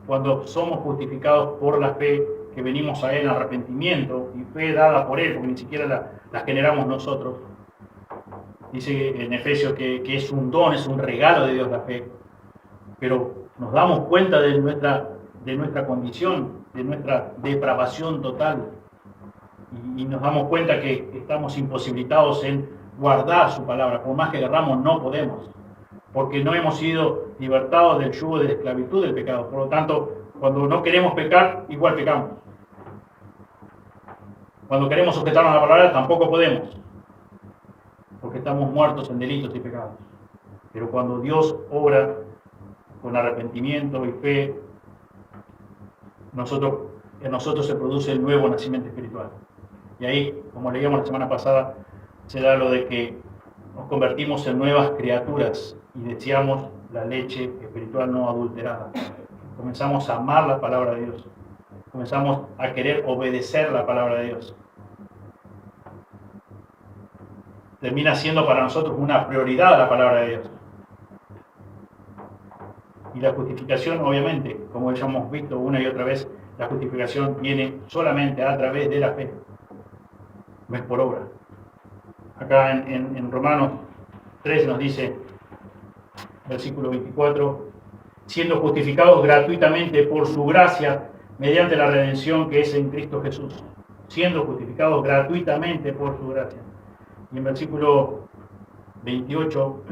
Cuando somos justificados por la fe, que venimos a Él en arrepentimiento y fe dada por Él, porque ni siquiera la generamos nosotros. Dice en Efesios que es un don, es un regalo de Dios la fe. Pero nos damos cuenta de nuestra condición, de nuestra depravación total. Y nos damos cuenta que estamos imposibilitados en guardar su palabra. Por más que agarramos, no podemos. Porque no hemos sido libertados del yugo de la esclavitud del pecado. Por lo tanto, cuando no queremos pecar, igual pecamos. Cuando queremos sujetarnos a la palabra, tampoco podemos. Porque estamos muertos en delitos y pecados. Pero cuando Dios obra con arrepentimiento y fe, en nosotros se produce el nuevo nacimiento espiritual. Y ahí, como leíamos la semana pasada, se da lo de que nos convertimos en nuevas criaturas y deseamos la leche espiritual no adulterada. Comenzamos a amar la palabra de Dios. Comenzamos a querer obedecer la palabra de Dios. Termina siendo para nosotros una prioridad la palabra de Dios. Y la justificación, obviamente, como ya hemos visto una y otra vez, la justificación viene solamente a través de la fe. No es por obra. Acá en Romanos 3 nos dice, versículo 24, siendo justificados gratuitamente por su gracia, mediante la redención que es en Cristo Jesús. Siendo justificados gratuitamente por su gracia. Y en versículo 28,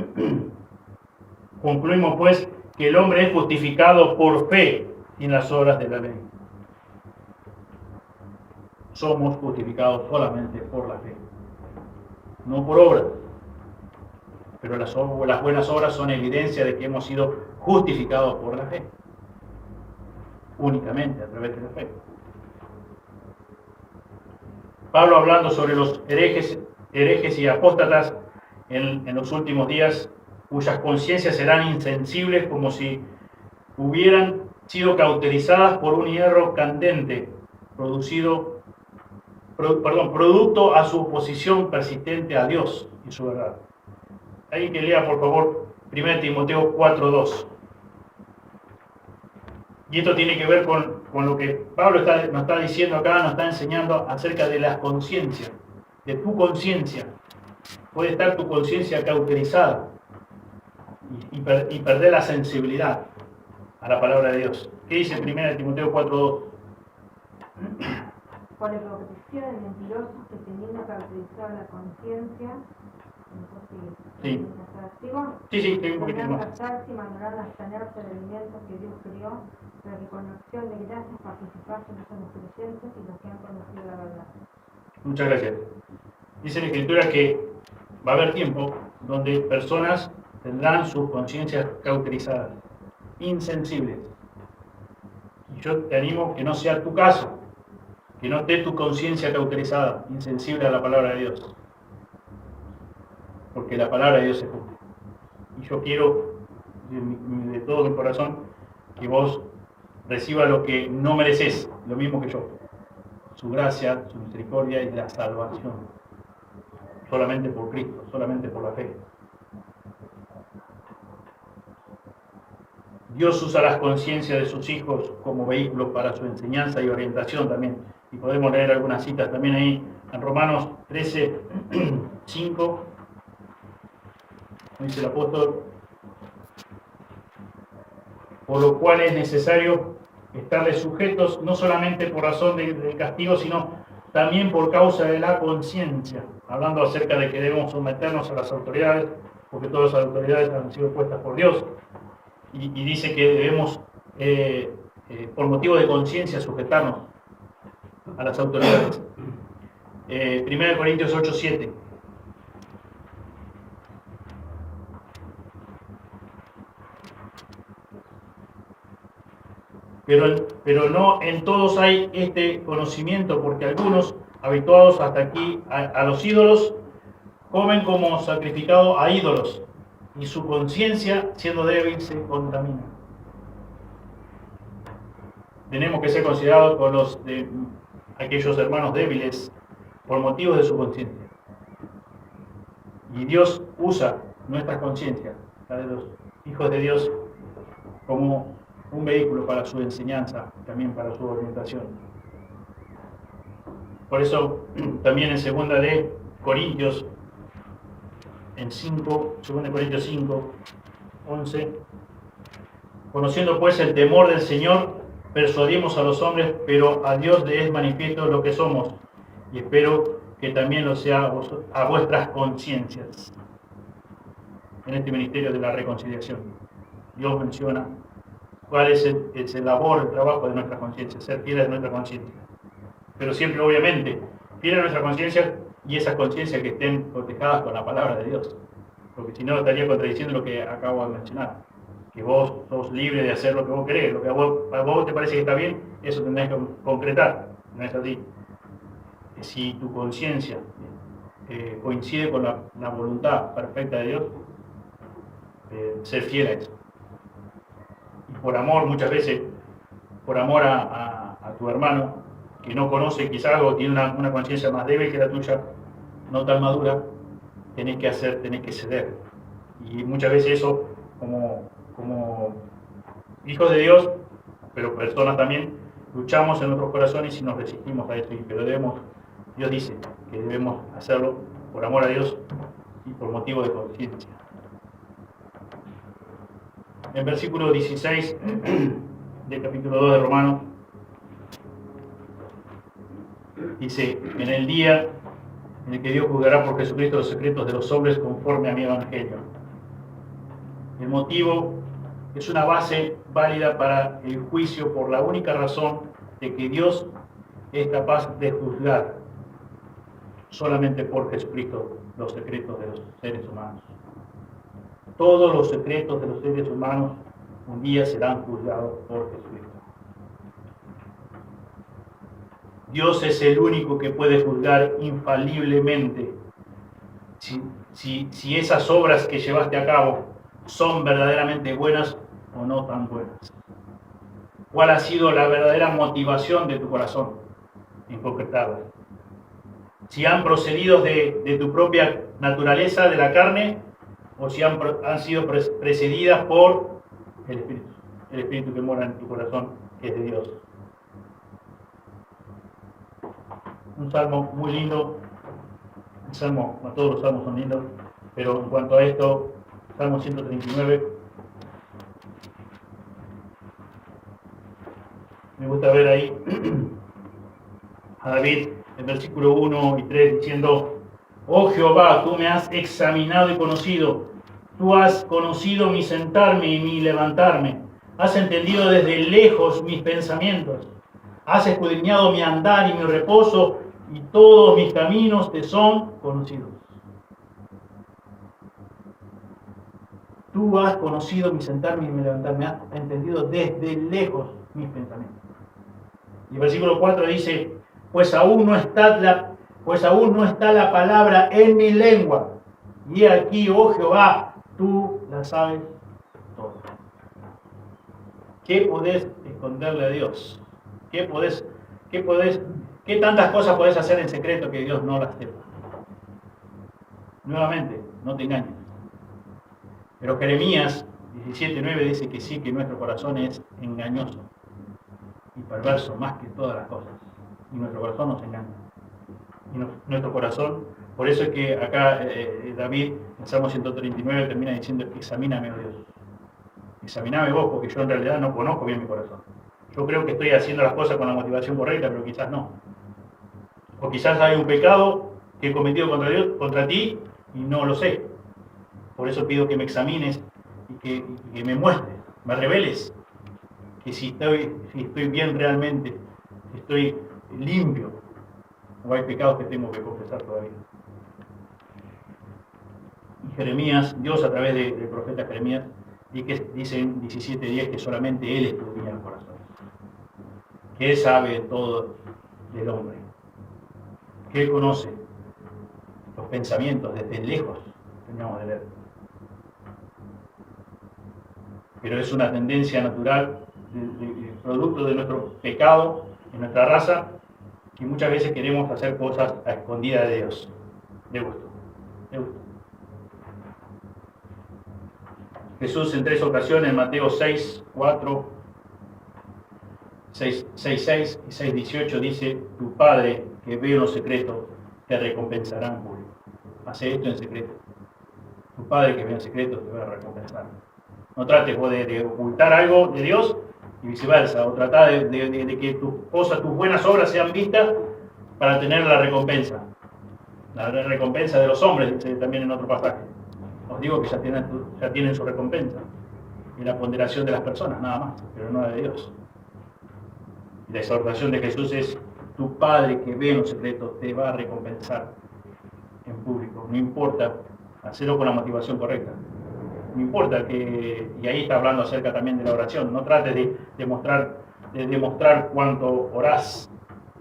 concluimos pues que el hombre es justificado por fe en las obras de la ley. Somos justificados solamente por la fe, no por obra. Pero las buenas obras son evidencia de que hemos sido justificados por la fe, únicamente a través de la fe. Pablo, hablando sobre los herejes y apóstatas en los últimos días, cuyas conciencias serán insensibles como si hubieran sido cauterizadas por un hierro candente, producto a su oposición persistente a Dios y su verdad. Alguien que lea, por favor, 1 Timoteo 4:2. Y esto tiene que ver con lo que Pablo nos está diciendo acá, nos está enseñando acerca de las conciencias, de tu conciencia. Puede estar tu conciencia cauterizada y perder la sensibilidad a la palabra de Dios. ¿Qué dice 1 Timoteo 4:2? Por la hipocresía de mentirosos que teniendo caracterizada la conciencia, Sí, tengo un poquito más. Casarse y madurar hasta tener procedimientos que Dios creó, pero que con acción de gracias participarse en los creyentes y los que han conocido la verdad. Muchas gracias. Dice la Escritura que va a haber tiempo donde personas tendrán sus conciencias cauterizadas, insensibles. Y yo te animo que no sea tu caso, que no esté tu conciencia cauterizada, insensible a la palabra de Dios. Porque la palabra de Dios es justa. Y yo quiero, de todo mi corazón, que vos recibas lo que no mereces, lo mismo que yo. Su gracia, su misericordia y la salvación. Solamente por Cristo, solamente por la fe. Dios usa las conciencias de sus hijos como vehículo para su enseñanza y orientación también. Y podemos leer algunas citas también ahí en Romanos 13:5. dice el apóstol, por lo cual es necesario estarles sujetos no solamente por razón del castigo, sino también por causa de la conciencia, hablando acerca de que debemos someternos a las autoridades, porque todas las autoridades han sido puestas por Dios, y dice que debemos, por motivo de conciencia, sujetarnos a las autoridades. 1 Corintios 8:7. Pero no en todos hay este conocimiento, porque algunos, habituados hasta aquí a los ídolos, comen como sacrificado a ídolos, y su conciencia, siendo débil, se contamina. Tenemos que ser considerados con aquellos hermanos débiles por motivos de su conciencia. Y Dios usa nuestra conciencia, la de los hijos de Dios, como un vehículo para su enseñanza, también para su orientación. Por eso, también en 2 de Corintios, en 2 Corintios 5, 11, conociendo pues el temor del Señor, persuadimos a los hombres, pero a Dios le es manifiesto lo que somos, y espero que también lo sea a vuestras conciencias. En este ministerio de la reconciliación, Dios menciona cuál es el labor, el trabajo de nuestra conciencia, ser fieles de nuestra conciencia. Pero siempre, obviamente, fieles a nuestra conciencia y esas conciencias que estén cotejadas con la palabra de Dios. Porque si no, estaría contradiciendo lo que acabo de mencionar. Que vos sos libre de hacer lo que vos querés, lo que a vos te parece que está bien, eso tendrás que concretar. No es así. Si tu conciencia coincide con la voluntad perfecta de Dios, ser fiel a eso. Y por amor, muchas veces, por amor a tu hermano, que no conoce quizás algo, tiene una conciencia más débil que la tuya, no tan madura, tenés que ceder. Y muchas veces eso, como hijos de Dios, pero personas también, luchamos en nuestros corazones y nos resistimos a eso. Pero Dios dice que debemos hacerlo por amor a Dios y por motivo de conciencia. En versículo 16 del capítulo 2 de Romanos, dice, en el día en el que Dios juzgará por Jesucristo los secretos de los hombres conforme a mi evangelio. El motivo es una base válida para el juicio por la única razón de que Dios es capaz de juzgar solamente por Jesucristo los secretos de los seres humanos. Todos los secretos de los seres humanos un día serán juzgados por Jesucristo. Dios es el único que puede juzgar infaliblemente si esas obras que llevaste a cabo son verdaderamente buenas o no tan buenas. ¿Cuál ha sido la verdadera motivación de tu corazón en concretarlas? Si han procedido de tu propia naturaleza, de la carne, o si han sido precedidas por el Espíritu que mora en tu corazón, que es de Dios. Un salmo muy lindo, todos los salmos son lindos, pero en cuanto a esto, Salmo 139, me gusta ver ahí a David, en versículo 1 y 3, diciendo, oh Jehová, tú me has examinado y conocido, tú has conocido mi sentarme y mi levantarme, has entendido desde lejos mis pensamientos, has escudriñado mi andar y mi reposo, y todos mis caminos te son conocidos. Tú has conocido mi sentarme y mi levantarme, has entendido desde lejos mis pensamientos. Y el versículo 4 dice, pues aún no está la palabra en mi lengua, y he aquí, oh Jehová, tú la sabes todo. ¿Qué podés esconderle a Dios? ¿Qué tantas cosas podés hacer en secreto que Dios no las sepa? Nuevamente, no te engañes. Pero Jeremías 17:9 dice que sí, que nuestro corazón es engañoso y perverso más que todas las cosas. Y nuestro corazón nos engaña. Y nuestro corazón Por eso es que acá David, en Salmo 139, termina diciendo: examíname, oh Dios. Examiname vos, porque yo en realidad no conozco bien mi corazón. Yo creo que estoy haciendo las cosas con la motivación correcta, pero quizás no. O quizás hay un pecado que he cometido contra Dios, contra ti, y no lo sé. Por eso pido que me examines y que me muestres, me reveles que si estoy bien realmente, si estoy limpio, o hay pecados que tengo que confesar todavía. Y Jeremías, Dios a través del profeta Jeremías, dice en 17:10 que solamente Él escudriña el corazón, que Él sabe todo del hombre, que Él conoce los pensamientos desde lejos, teníamos de leer. Pero es una tendencia natural, producto de nuestro pecado, de nuestra raza, que muchas veces queremos hacer cosas a escondidas de Dios, de gusto. Jesús en 3 ocasiones, en Mateo 6, 4, 6, 6 y 6:18, dice: tu Padre que ve en lo secreto te recompensará en público. Hace esto en secreto. Tu Padre que ve en secreto te va a recompensar. No trates vos de ocultar algo de Dios y viceversa, o trata de que tus cosas, tus buenas obras sean vistas para tener la recompensa. La recompensa de los hombres, dice también en otro pasaje. Os digo que ya tienen su recompensa. Y la ponderación de las personas, nada más, pero no la de Dios. Y la exhortación de Jesús es: tu Padre que ve en lo secreto te va a recompensar en público. No importa, hacerlo con la motivación correcta. No importa que, y ahí está hablando acerca también de la oración, no trates de demostrar cuánto orás,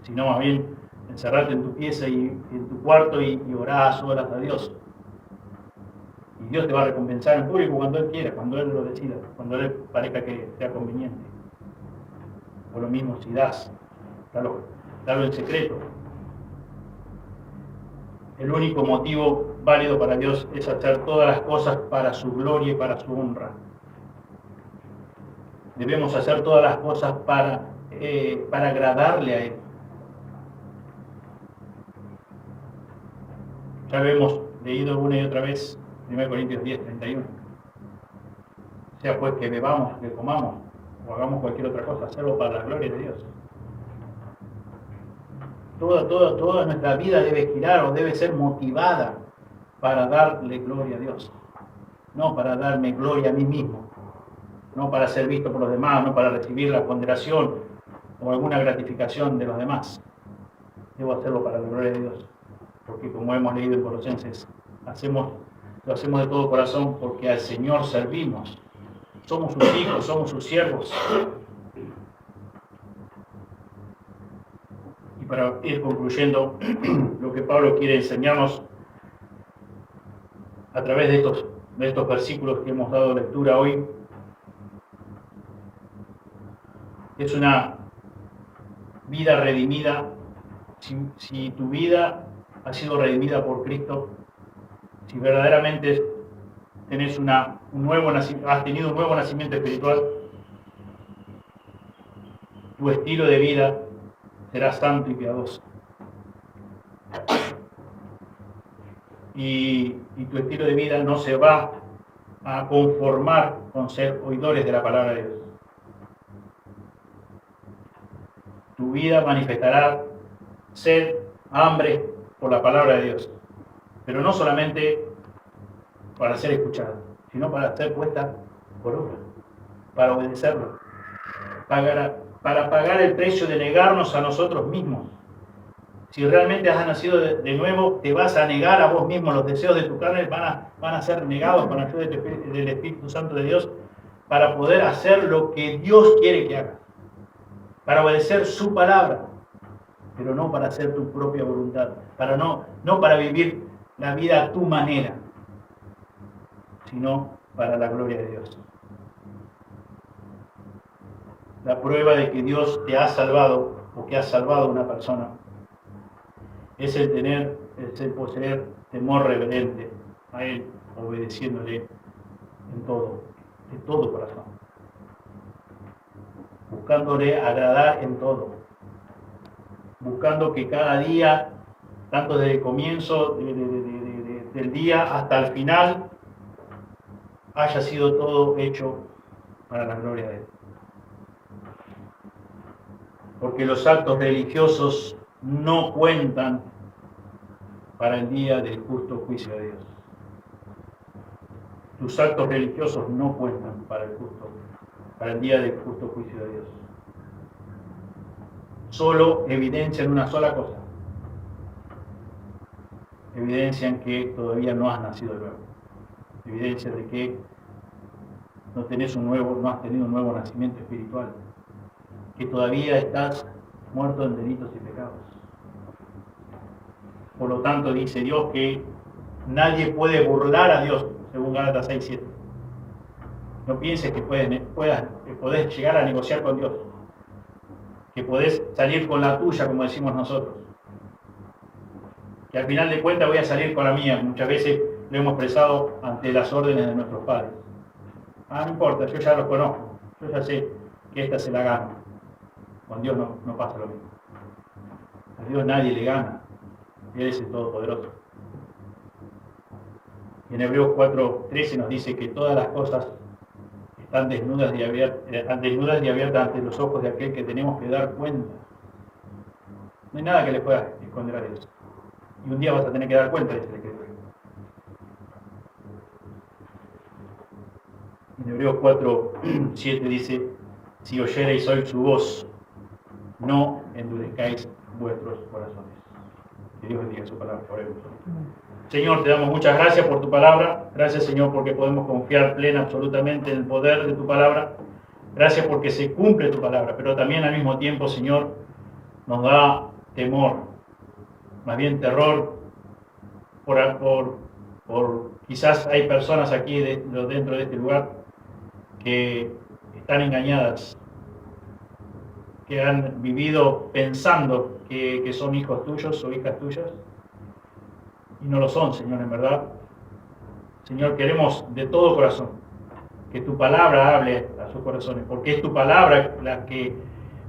sino más bien encerrarte en tu pieza y en tu cuarto y orás solas a Dios. Y Dios te va a recompensar en público cuando Él quiera, cuando Él lo decida, cuando Él parezca que sea conveniente. O lo mismo si das, dalo en secreto. El único motivo válido para Dios es hacer todas las cosas para su gloria y para su honra. Debemos hacer todas las cosas para agradarle a Él. Ya lo hemos leído una y otra vez, 1 Corintios 10, 31. Sea pues que bebamos, que comamos, o hagamos cualquier otra cosa, hacerlo para la gloria de Dios. Toda nuestra vida debe girar o debe ser motivada para darle gloria a Dios. No para darme gloria a mí mismo. No para ser visto por los demás, no para recibir la ponderación o alguna gratificación de los demás. Debo hacerlo para la gloria de Dios. Porque como hemos leído en Colosenses, lo hacemos de todo corazón porque al Señor servimos. Somos sus hijos, somos sus siervos. Y para ir concluyendo, lo que Pablo quiere enseñarnos a través de estos versículos que hemos dado lectura hoy, es una vida redimida. Si tu vida ha sido redimida por Cristo, si verdaderamente has tenido un nuevo nacimiento espiritual, tu estilo de vida será santo y piadoso. Y tu estilo de vida no se va a conformar con ser oidores de la palabra de Dios. Tu vida manifestará sed, hambre por la palabra de Dios, pero no solamente para ser escuchada, sino para ser puesta por obra, para obedecerlo, para pagar el precio de negarnos a nosotros mismos. Si realmente has nacido de nuevo, te vas a negar a vos mismo. Los deseos de tu carne van a ser negados con la ayuda del Espíritu Santo de Dios para poder hacer lo que Dios quiere que hagas, para obedecer su palabra, pero no para hacer tu propia voluntad, no para vivir la vida a tu manera, sino para la gloria de Dios. La prueba de que Dios te ha salvado o que ha salvado a una persona es el poseer temor reverente a Él, obedeciéndole en todo, de todo corazón, buscándole agradar en todo, buscando que cada día tanto desde el comienzo del día hasta el final, haya sido todo hecho para la gloria de Él. Porque los actos religiosos no cuentan para el día del justo juicio de Dios. Tus actos religiosos no cuentan para el día del justo juicio de Dios. Solo evidencian una sola cosa. Evidencian que todavía no has nacido de nuevo. Evidencia de que no has tenido un nuevo nacimiento espiritual. Que todavía estás muerto en delitos y pecados. Por lo tanto, dice Dios que nadie puede burlar a Dios, según Gálatas 6:7. No pienses que podés llegar a negociar con Dios, que podés salir con la tuya, como decimos nosotros. Que al final de cuentas voy a salir con la mía. Muchas veces lo hemos expresado ante las órdenes de nuestros padres. No importa, yo ya los conozco, yo ya sé que esta se la gano. Con Dios no pasa lo mismo. A Dios nadie le gana. Él es el Todopoderoso. Y en Hebreos 4:13 nos dice que todas las cosas están desnudas y abiertas ante los ojos de aquel que tenemos que dar cuenta. No hay nada que le pueda esconder a Dios. Y un día vas a tener que dar cuenta de ese decreto. En Hebreos 4:7 dice: si oyereis hoy su voz, no endurezcáis vuestros corazones. Que Dios bendiga su palabra. Oremos. Señor, te damos muchas gracias por tu palabra. Gracias, Señor, porque podemos confiar plena absolutamente en el poder de tu palabra. Gracias porque se cumple tu palabra, pero también al mismo tiempo, Señor, nos da temor, más bien terror, por quizás hay personas aquí dentro de este lugar que están engañadas, que han vivido pensando que son hijos tuyos o hijas tuyas, y no lo son, Señor, en verdad. Señor, queremos de todo corazón que tu palabra hable a sus corazones, porque es tu palabra la que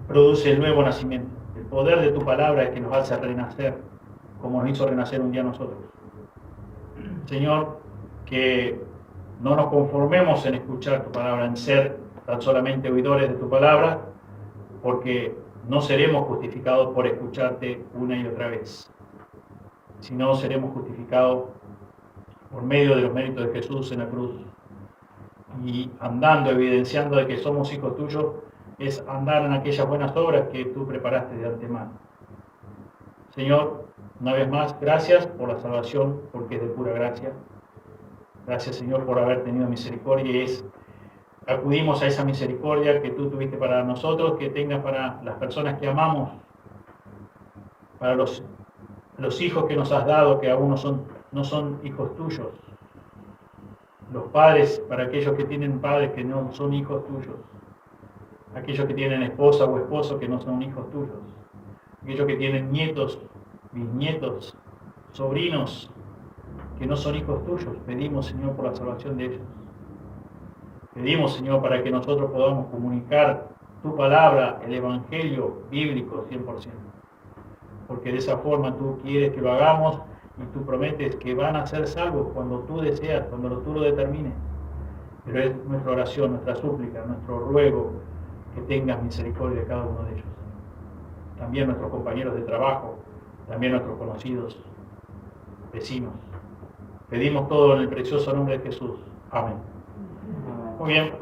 produce el nuevo nacimiento. El poder de tu palabra es que nos hace renacer, como nos hizo renacer un día nosotros. Señor, que no nos conformemos en escuchar tu palabra, en ser tan solamente oidores de tu palabra, porque no seremos justificados por escucharte una y otra vez, sino seremos justificados por medio de los méritos de Jesús en la cruz. Y andando, evidenciando de que somos hijos tuyos, es andar en aquellas buenas obras que tú preparaste de antemano. Señor, una vez más, gracias por la salvación, porque es de pura gracia. Gracias, Señor, por haber tenido misericordia. Acudimos a esa misericordia que tú tuviste para nosotros, que tengas para las personas que amamos, para los hijos que nos has dado, que aún no son hijos tuyos. Los padres, para aquellos que tienen padres que no son hijos tuyos. Aquellos que tienen esposa o esposo que no son hijos tuyos. Aquellos que tienen nietos, bisnietos, sobrinos que no son hijos tuyos. Pedimos, Señor, por la salvación de ellos. Pedimos, Señor, para que nosotros podamos comunicar tu palabra, el evangelio bíblico 100%. Porque de esa forma tú quieres que lo hagamos y tú prometes que van a ser salvos cuando tú deseas, cuando tú lo determines. Pero es nuestra oración, nuestra súplica, nuestro ruego que tengas misericordia de cada uno de ellos. También nuestros compañeros de trabajo, también nuestros conocidos, vecinos. Pedimos todo en el precioso nombre de Jesús. Amén. Muy bien.